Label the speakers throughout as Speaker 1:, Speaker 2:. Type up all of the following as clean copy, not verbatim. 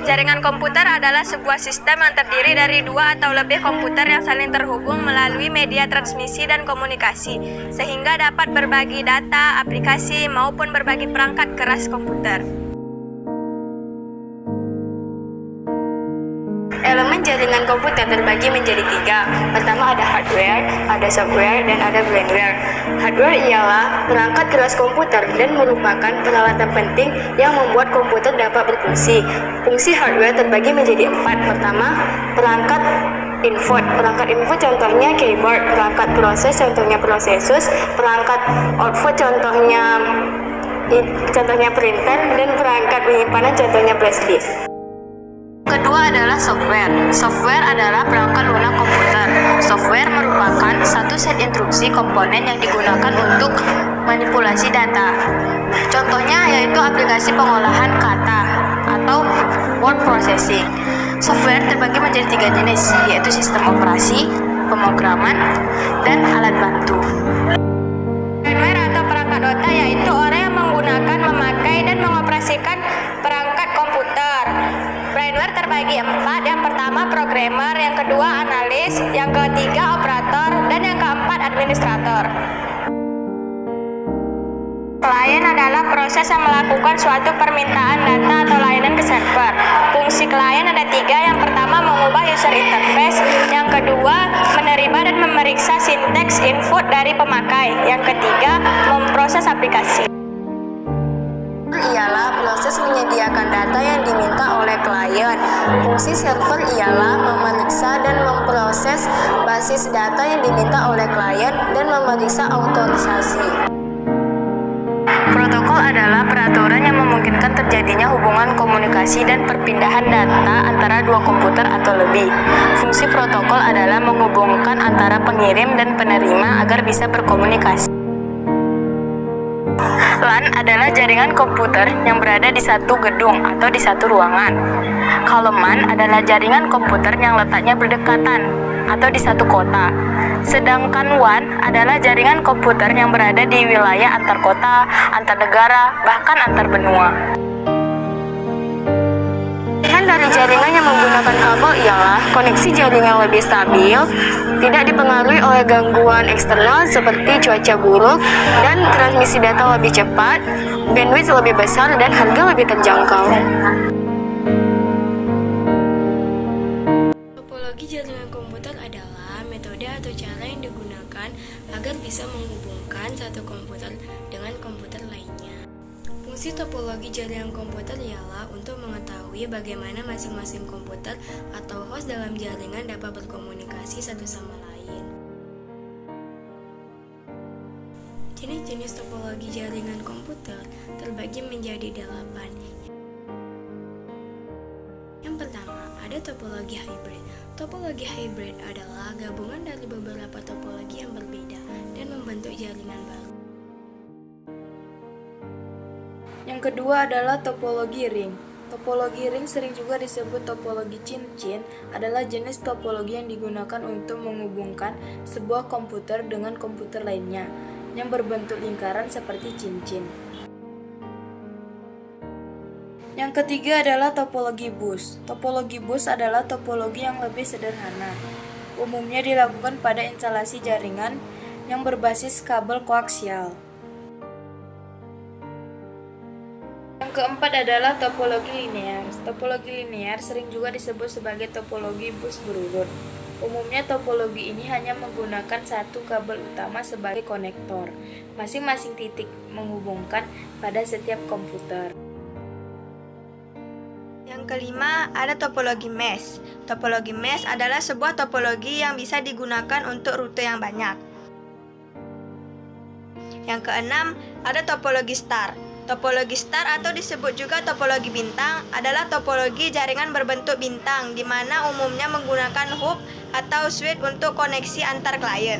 Speaker 1: Jaringan komputer adalah sebuah sistem yang terdiri dari dua atau lebih komputer yang saling terhubung melalui media transmisi dan komunikasi, sehingga dapat berbagi data, aplikasi, maupun berbagi perangkat keras komputer. Elemen jaringan komputer terbagi menjadi tiga. Pertama ada hardware, ada software, dan ada brainware. Hardware ialah perangkat keras komputer dan merupakan peralatan penting yang membuat komputer dapat berfungsi. Fungsi hardware terbagi menjadi empat. Pertama, perangkat input. Perangkat input contohnya keyboard, perangkat proses contohnya prosesor, perangkat output contohnya printer, dan perangkat penyimpanan contohnya flash disk. Kedua adalah software. Software adalah perangkat lunak komputer. Software merupakan satu set instruksi komponen yang digunakan untuk manipulasi data. Contohnya yaitu aplikasi pengolahan kata atau word processing. Software terbagi menjadi tiga jenis, yaitu sistem operasi, pemrograman, dan alat bantu. Firmware atau perangkat otak yaitu orang yang menggunakan, memakai, dan mengoperasikan perangkat komputer. Brainware terbagi empat. Yang pertama programmer, yang kedua analis, yang ketiga operator, dan yang keempat administrator. Klien adalah proses yang melakukan suatu permintaan data atau layanan ke server. Fungsi klien ada tiga. Yang pertama mengubah user interface, yang kedua menerima dan memeriksa sinteks input dari pemakai, yang ketiga memproses aplikasi. Ialah proses menyediakan data yang diminta oleh klien. Fungsi server ialah memeriksa dan memproses basis data yang diminta oleh klien dan memeriksa autorisasi. Protokol adalah peraturan yang memungkinkan terjadinya hubungan komunikasi dan perpindahan data antara dua komputer atau lebih. Fungsi protokol adalah menghubungkan antara pengirim dan penerima agar bisa berkomunikasi. LAN adalah jaringan komputer yang berada di satu gedung atau di satu ruangan. Kalau MAN adalah jaringan komputer yang letaknya berdekatan atau di satu kota. Sedangkan WAN adalah jaringan komputer yang berada di wilayah antar kota, antar negara, bahkan antar benua. Pilihan dari jaringan yang menggunakan kabel ialah koneksi jaringan lebih stabil, tidak dipengaruhi oleh gangguan eksternal seperti cuaca buruk, dan transmisi data lebih cepat, bandwidth lebih besar, dan harga lebih terjangkau.
Speaker 2: Topologi jaringan komputer adalah metode atau cara yang digunakan agar bisa menghubungkan satu komputer dengan komputer lainnya. Fungsi topologi jaringan komputer ialah untuk mengetahui bagaimana masing-masing komputer atau host dalam jaringan dapat berkomunikasi satu sama lain. Jenis-jenis topologi jaringan komputer terbagi menjadi 8. Yang pertama, ada topologi hybrid. Topologi hybrid adalah gabungan dari beberapa topologi yang berbeda dan membentuk jaringan baru.
Speaker 3: Yang kedua adalah topologi ring. Topologi ring sering juga disebut topologi cincin, adalah jenis topologi yang digunakan untuk menghubungkan sebuah komputer dengan komputer lainnya yang berbentuk lingkaran seperti cincin. Yang ketiga adalah topologi bus. Topologi bus adalah topologi yang lebih sederhana. Umumnya dilakukan pada instalasi jaringan yang berbasis kabel koaksial. Yang keempat adalah topologi linear. Topologi linear sering juga disebut sebagai topologi bus berurut. Umumnya topologi ini hanya menggunakan satu kabel utama sebagai konektor. Masing-masing titik menghubungkan pada setiap komputer.
Speaker 1: Yang kelima, ada topologi mesh. Topologi mesh adalah sebuah topologi yang bisa digunakan untuk rute yang banyak. Yang keenam, ada topologi star. Topologi star atau disebut juga topologi bintang adalah topologi jaringan berbentuk bintang di mana umumnya menggunakan hub atau switch untuk koneksi antar klien.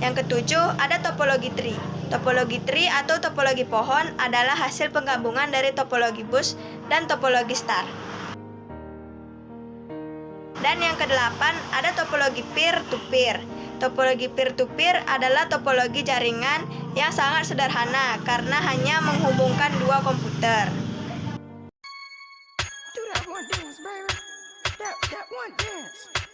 Speaker 1: Yang ketujuh, ada topologi tree. Topologi tree atau topologi pohon adalah hasil penggabungan dari topologi bus dan topologi star. Dan yang kedelapan, ada topologi peer-to-peer. Topologi peer-to-peer adalah topologi jaringan yang sangat sederhana karena hanya menghubungkan dua komputer.
Speaker 4: that one dance.